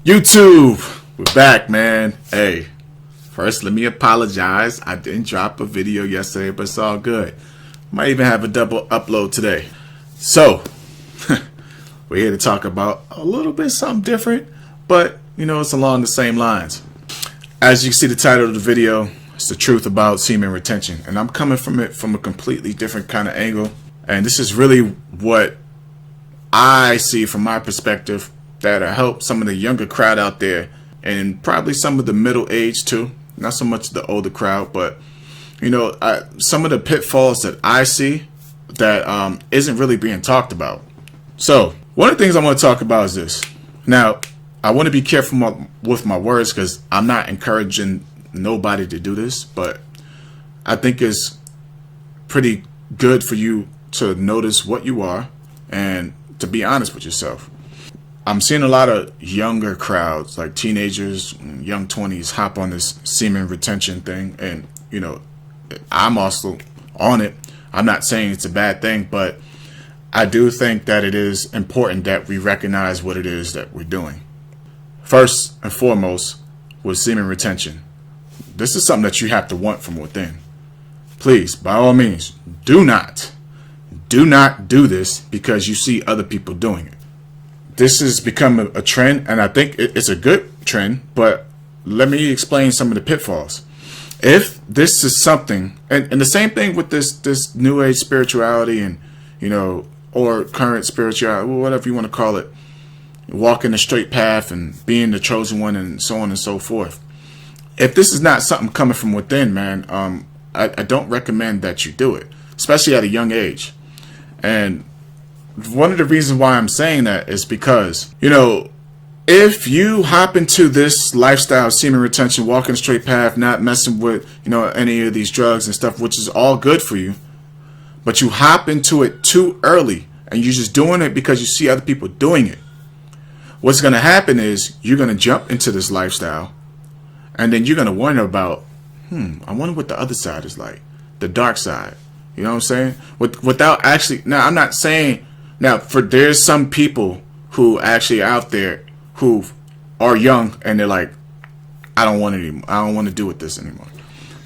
YouTube, we're back, man. Hey, first let me apologize. I didn't drop a video yesterday, but it's all good. Might even have a double upload today. So, we're here to talk about a little bit something different, but it's along the same lines. As you see the title of the video, it's the truth about semen retention, and I'm coming from it from a completely different kind of angle. And this is really what I see from my perspective that'll help some of the younger crowd out there, and probably some of the middle age too. Not so much the older crowd, but some of the pitfalls that I see that isn't really being talked about. So one of the things I want to talk about is this. Now, I want to be careful with my words because I'm not encouraging nobody to do this, but I think it's pretty good for you to notice what you are and to be honest with yourself. I'm seeing a lot of younger crowds, like teenagers, young 20s, hop on this semen retention thing, and I'm also on it. I'm not saying it's a bad thing, but I do think that it is important that we recognize what it is that we're doing. First and foremost, with semen retention, this is something that you have to want from within. Please, by all means, do not do this because you see other people doing it. This has become a trend, and I think it's a good trend, but let me explain some of the pitfalls. If this is something, and the same thing with this new age spirituality and, or current spirituality, whatever you want to call it, walking the straight path and being the chosen one and so on and so forth. If this is not something coming from within, man, I don't recommend that you do it, especially at a young age. And one of the reasons why I'm saying that is because, if you hop into this lifestyle, semen retention, walking the straight path, not messing with, any of these drugs and stuff, which is all good for you, but you hop into it too early and you're just doing it because you see other people doing it, what's going to happen is you're going to jump into this lifestyle and then you're going to wonder about, I wonder what the other side is like, the dark side. You know what I'm saying? Without actually, now I'm not saying, there's some people who actually out there who are young and they're like, I don't want to do with this anymore.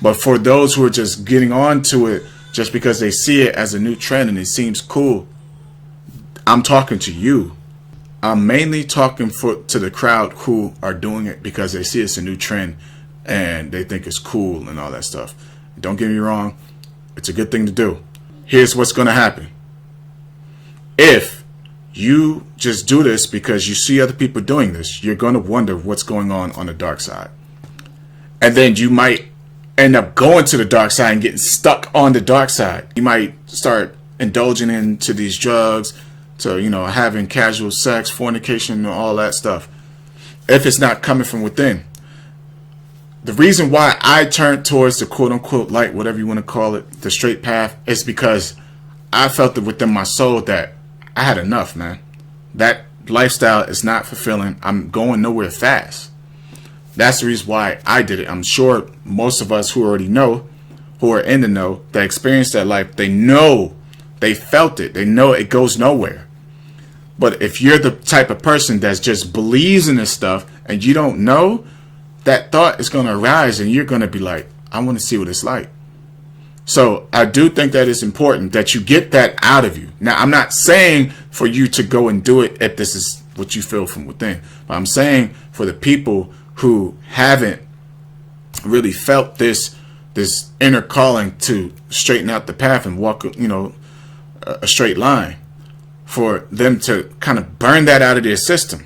But for those who are just getting onto it just because they see it as a new trend and it seems cool, I'm talking to you. I'm mainly talking to the crowd who are doing it because they see it's a new trend and they think it's cool and all that stuff. Don't get me wrong. It's a good thing to do. Here's what's going to happen. If you just do this because you see other people doing this, you're going to wonder what's going on the dark side. And then you might end up going to the dark side and getting stuck on the dark side. You might start indulging into these drugs, to having casual sex, fornication, and all that stuff, if it's not coming from within. The reason why I turned towards the quote-unquote light, whatever you want to call it, the straight path, is because I felt it within my soul that I had enough, man. That lifestyle is not fulfilling. I'm going nowhere fast. That's the reason why I did it. I'm sure most of us who already know, who are in the know, that experienced that life, they know, they felt it. They know it goes nowhere. But if you're the type of person that just believes in this stuff and you don't know, that thought is going to arise and you're going to be like, I want to see what it's like. So I do think that it's important that you get that out of you. Now, I'm not saying for you to go and do it if this is what you feel from within. But I'm saying for the people who haven't really felt this inner calling to straighten out the path and walk, a straight line, for them to kind of burn that out of their system.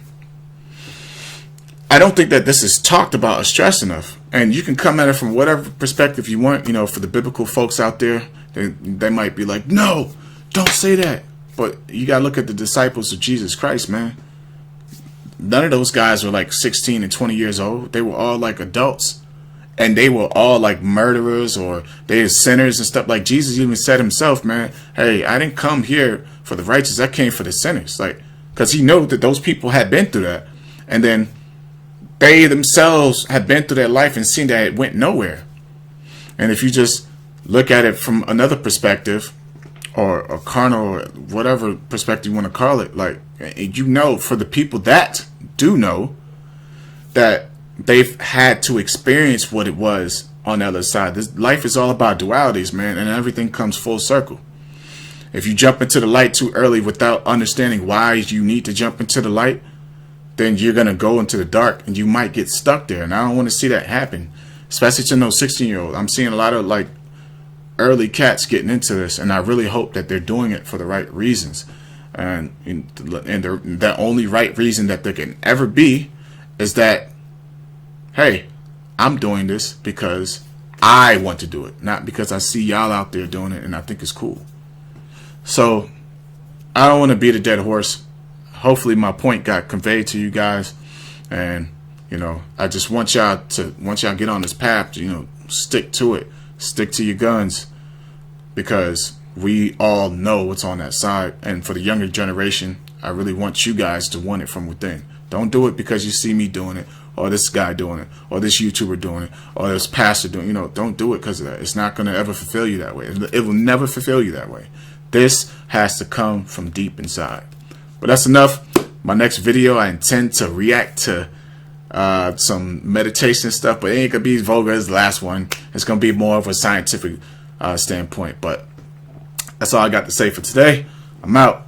I don't think that this is talked about or stressed enough. And you can come at it from whatever perspective you want. For the biblical folks out there, they might be like, no, don't say that. But you got to look at the disciples of Jesus Christ, man. None of those guys were like 16 and 20 years old. They were all like adults. And they were all like murderers or they were sinners and stuff. Like Jesus even said himself, man, hey, I didn't come here for the righteous. I came for the sinners. Like, because he knew that those people had been through that. And then they themselves had been through their life and seen that it went nowhere. And if you just look at it from another perspective, or a carnal, or whatever perspective you want to call it, like, for the people that do know, that they've had to experience what it was on the other side. This life is all about dualities, man, and everything comes full circle. If you jump into the light too early without understanding why you need to jump into the light, then you're going to go into the dark and you might get stuck there. And I don't want to see that happen, especially to no 16-year-old. I'm seeing a lot of like early cats getting into this, and I really hope that they're doing it for the right reasons. And the only right reason that there can ever be is that, hey, I'm doing this because I want to do it, not because I see y'all out there doing it and I think it's cool. So I don't want to beat a dead horse. Hopefully my point got conveyed to you guys, and I just want y'all to, once y'all get on this path, stick to it, stick to your guns, because we all know what's on that side. And for the younger generation, I really want you guys to want it from within. Don't do it because you see me doing it, or this guy doing it, or this YouTuber doing it, or this pastor doing it. Don't do it because of that. It's not going to ever fulfill you that way. It will never fulfill you that way. This has to come from deep inside. But that's enough. My next video, I intend to react to some meditation stuff, but it ain't going to be as vulgar as the last one. It's going to be more of a scientific standpoint. But that's all I got to say for today. I'm out.